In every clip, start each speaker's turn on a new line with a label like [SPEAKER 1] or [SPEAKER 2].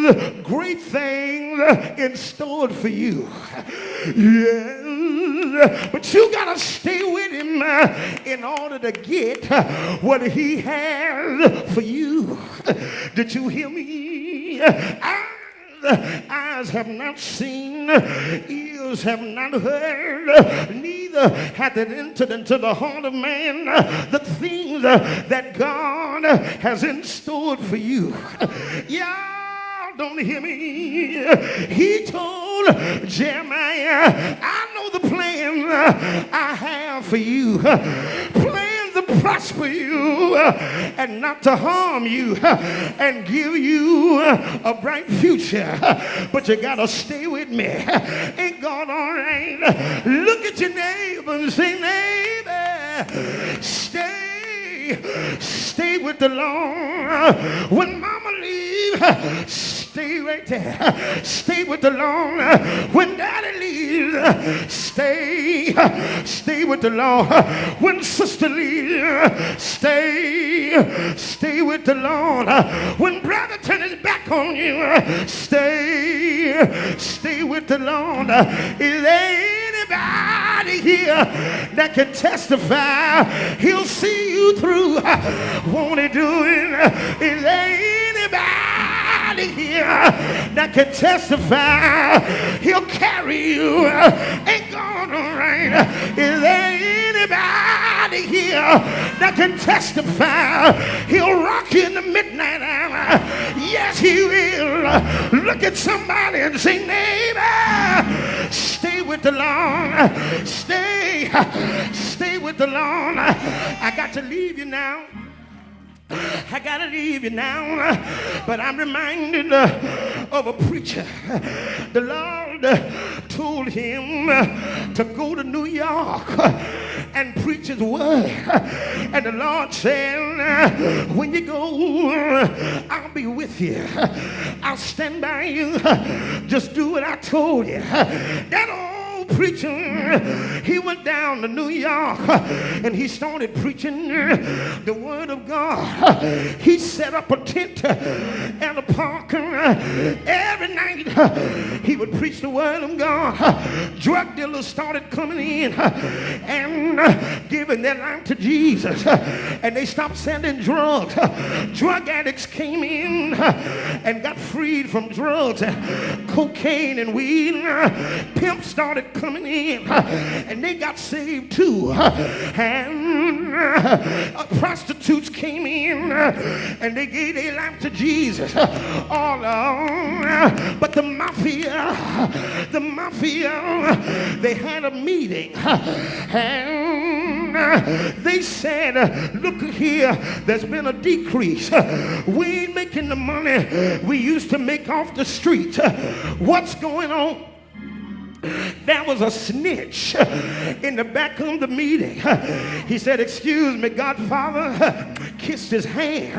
[SPEAKER 1] has great things in store for you. Yes, but you gotta stay with him in order to get what he has for you. Did you hear me? Eyes have not seen, ears have not heard, neither hath it entered into the heart of man the things that God has in store for you. Y'all don't hear me. He told Jeremiah, I know the plans I have for you. Plans to prosper you and not to harm you and give you a bright future. But you gotta stay with me. Ain't God all right? Look at your neighbor and say, neighbor, stay with the Lord. When mama leaves, stay right there. Stay with the Lord. When daddy leaves, stay with the Lord. When sister leaves, stay with the Lord. When brother turns his back on you, stay with the Lord. Is there anybody here that can testify he'll see you through? Won't he do it? Is there anybody here that can testify he'll carry you? Ain't God all right? Is there anybody here that can testify he'll rock you in the midnight hour? Yes, he will. Look at somebody and say, neighbor, stay with the Lord. Stay with the Lord. I got to leave you now. I gotta leave you now, but I'm reminded of a preacher. The Lord told him to go to New York and preach his word. And the Lord said, when you go, I'll be with you. I'll stand by you. Just do what I told you. That old preacher, he went down to New York and he started preaching the word of God. He set up a tent and a park every night. He would preach the word of God. Drug dealers started coming in and giving their life to Jesus, and they stopped selling drugs. Drug addicts came in and got freed from drugs, cocaine and weed. Pimps started coming in and they got saved too. And prostitutes came in and they gave their life to Jesus. All along, but the mafia, they had a meeting and they said, look here, there's been a decrease. We ain't making the money we used to make off the street. What's going on? There was a snitch in the back of the meeting. He said, excuse me, Godfather, kissed his hand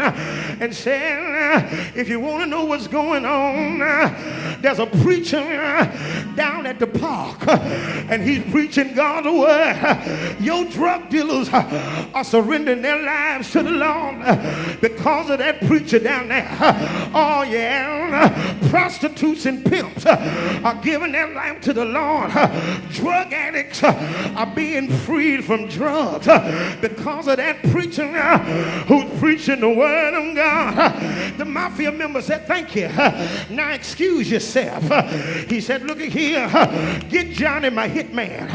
[SPEAKER 1] and said, if you want to know what's going on, there's a preacher down at the park and he's preaching God's word. Your drug dealers are surrendering their lives to the Lord because of that preacher down there. Oh yeah, prostitutes and pimps are giving their life to the Lord. Drug addicts are being freed from drugs because of that preacher who's preaching the word of God. The mafia member said, thank you. Now excuse yourself. He said, look at here. Get Johnny, my hitman,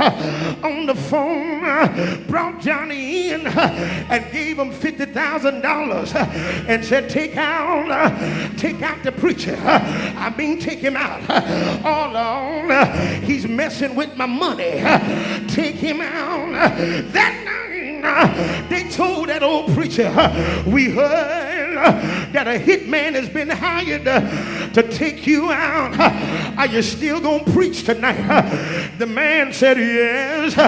[SPEAKER 1] on the phone. Brought Johnny in and gave him $50,000 and said, take out the preacher. I mean, take him out. All on. He's messing with my money. Take him out. That night, they told that old preacher, we heard that a hitman has been hired to take you out. Are you still gonna preach tonight? The man said, yes,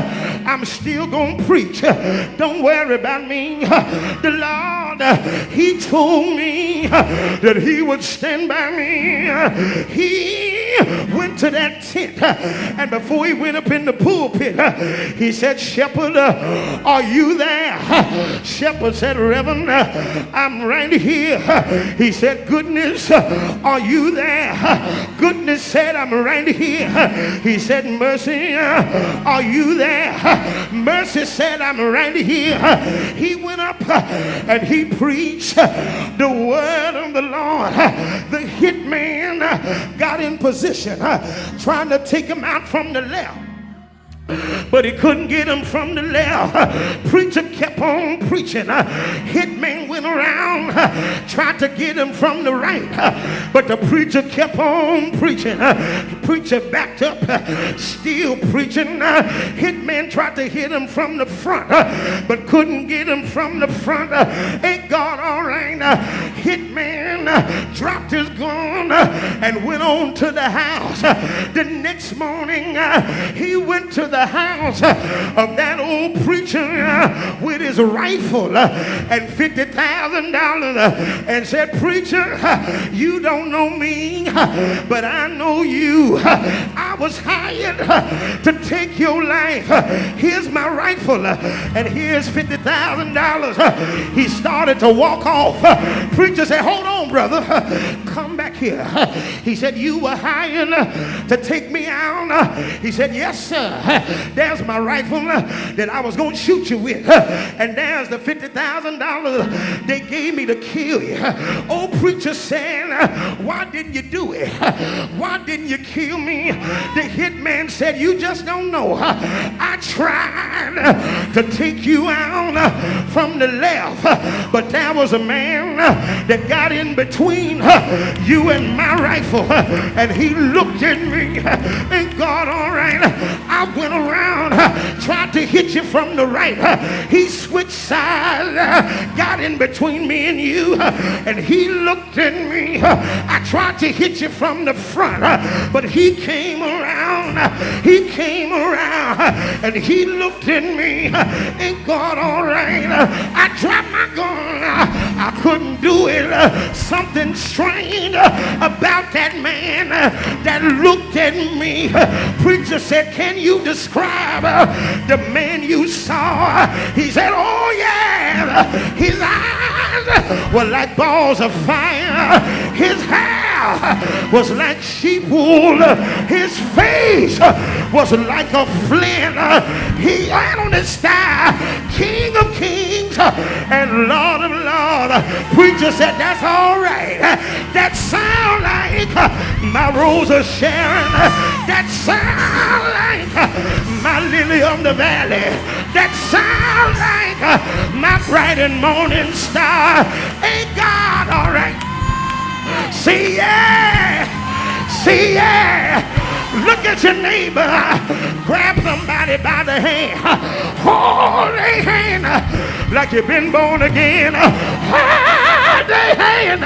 [SPEAKER 1] I'm still gonna preach. Don't worry about me. The Lord, he told me that he would stand by me. He went to that tent, and before he went up in the pulpit, he said, "Shepherd, are you there?" Shepherd said, "Reverend, I'm right here." He said, "Goodness, are you there?" Goodness said, "I'm right here." He said, "Mercy, are you there?" Mercy said, "I'm right here." He went up and he preached the word of the Lord. The hitman got in position, trying to take him out from the left, but he couldn't get him from the left. Preacher kept on preaching. Hitman went around, tried to get him from the right, but the preacher kept on preaching. Preacher backed up, still preaching. Hitman tried to hit him from the front, but couldn't get him from the front. Ain't God all right? Hitman dropped his gun and went on to the house. The next morning, he went to the house of that old preacher with his rifle and $50,000 and said, "Preacher, you don't know me, but I know you. I was hired to take your life. Here's my rifle and here's $50,000. He started to walk off. Preacher said, "Hold on, brother. Come back here." He said, "You were hired to take me out?" He said, "Yes, sir. There's my rifle that I was going to shoot you with. And there's the $50,000 they gave me to kill you." Old preacher said, "Why didn't you do it? Why didn't you kill me?" The hitman said, "You just don't know. I tried to take you out from the left, but there was a man that got in between you and my rifle, and he looked at me. Ain't God all right? I went around, tried to hit you from the right. He switched sides, got in between me and you, and he looked at me. I tried to hit you from the front, but he came around. He came around, and he looked at me. Ain't God all right? I dropped my gun. I couldn't do it. Something strange about that man that looked at me." Preacher said, "Can you describe the man you saw?" He said, "Oh yeah, his eyes were like balls of fire. His hair was like sheep wool. His face was like a flint. He had on his thigh, King of Kings and Lord of Lords." Preacher said, "That's all right. That sound like my Rose of Sharon. That sound like my Lily of the Valley. That sound like my bright and morning star. Ain't God all right?" See, yeah. See, yeah. Look at your neighbor. Grab somebody by the hand. Hold their hand like you've been born again. Hold their hand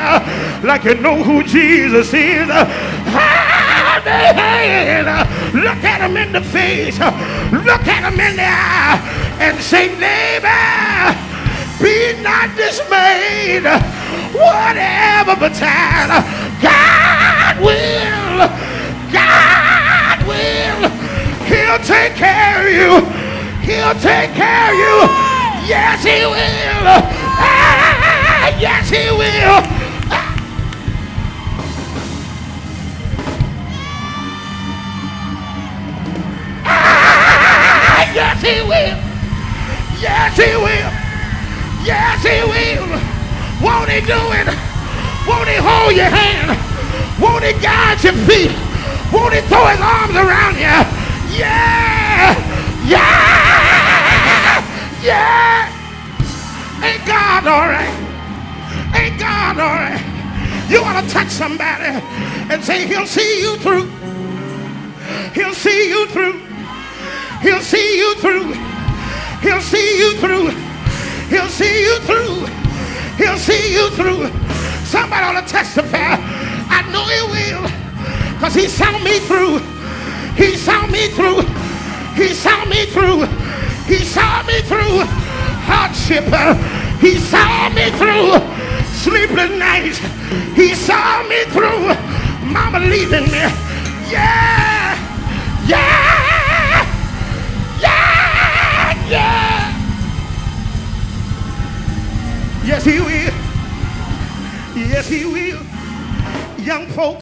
[SPEAKER 1] like you know who Jesus is. Hold their hand. Look at them in the face. Look at them in the eye and say, "Neighbor, be not dismayed. Whatever betide, God will. God will. He'll take care of you. He'll take care of you. Yes, he will. Yes, he will." Yes, he will. Yes, he will. Yes, he will. Won't he do it? Won't he hold your hand? Won't he guide your feet? Won't he throw his arms around you? Yeah! Yeah! Yeah! Ain't God all right? Ain't God all right? You want to touch somebody and say, "He'll see you through. He'll see you through. He'll see you through. He'll see you through. He'll see you through. He'll see you through." Somebody ought to testify. I know he will, because he saw me through. He saw me through. He saw me through. He saw me through hardship. He saw me through sleepless nights. He saw me through mama leaving me. Yeah! Yeah! Yeah! Yeah! Yes, he will. Yes, he will. Young folks.